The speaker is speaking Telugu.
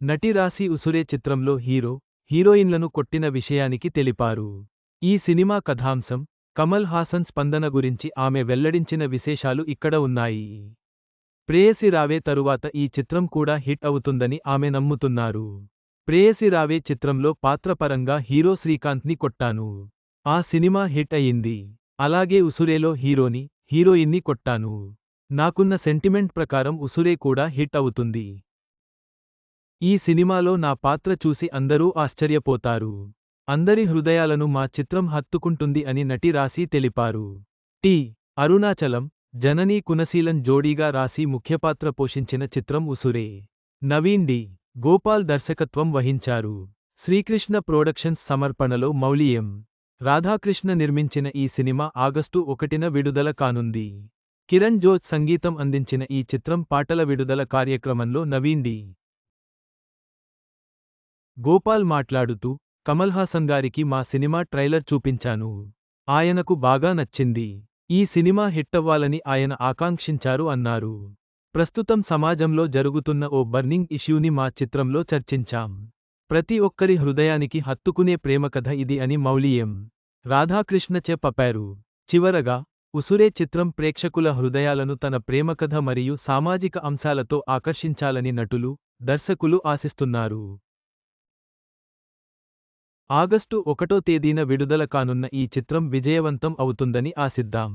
నటి రాశి ఉసురే చిత్రంలో హీరోయిన్లను కొట్టిన విషయానికి తెలిపారు. ఈ సినిమా కథాంశం, కమల్ హాసన్ స్పందన గురించి ఆమె వెల్లడించిన విశేషాలు ఇక్కడ ఉన్నాయి. ప్రేయసి రావే తరువాత ఈ చిత్రం కూడా హిట్ అవుతుందని ఆమె నమ్ముతున్నారు. ప్రేయసి రావే చిత్రంలో పాత్ర పరంగా హీరో శ్రీకాంత్ని కొట్టాను. ఆ సినిమా హిట్ అయింది. అలాగే ఉసురేలో హీరోయిన్ని కొట్టాను. నాకున్న సెంటిమెంట్ ప్రకారం ఉసురే కూడా హిట్ అవుతుంది. ఈ సినిమాలో నా పాత్ర చూసి అందరూ ఆశ్చర్యపోతారు. అందరి హృదయాలను మా చిత్రం హత్తుకుంటుంది అని నటి రాశి తెలిపారు. అరుణాచలం, జననీ కునశీలన్ జోడీగా రాశి ముఖ్యపాత్ర పోషించిన చిత్రం ఉసురే. నవీన్ గోపాల్ దర్శకత్వం వహించారు. శ్రీకృష్ణ ప్రొడక్షన్స్ సమర్పణలో మౌలి ఎం. రాధాకృష్ణ నిర్మించిన ఈ సినిమా ఆగస్టు 1న విడుదల కానుంది. కిరణ్ జోత్ సంగీతం అందించిన ఈ చిత్రం పాటల విడుదల కార్యక్రమంలో నవీన్ గోపాల్ మాట్లాడుతూ, కమల్ హాసన్ గారికి మా సినిమా ట్రైలర్ చూపించాను. ఆయనకు బాగా నచ్చింది. ఈ సినిమా హిట్టవ్వాలని ఆయన ఆకాంక్షించారు అన్నారు. ప్రస్తుతం సమాజంలో జరుగుతున్న ఓ బర్నింగ్ ఇష్యూని మా చిత్రంలో చర్చించాం. ప్రతి ఒక్కరి హృదయానికి హత్తుకునే ప్రేమకథ ఇది అని మౌలి ఎం. రాధాకృష్ణ చెప్పారు. చివరగా, ఉసురే చిత్రం ప్రేక్షకుల హృదయాలను తన ప్రేమకథ మరియు సామాజిక అంశాలతో ఆకర్షించాలని నటులు, దర్శకులు ఆశిస్తున్నారు. ఆగస్టు 1వ తేదీన విడుదల కానున్న ఈ చిత్రం విజయవంతం అవుతుందని ఆశిద్దాం.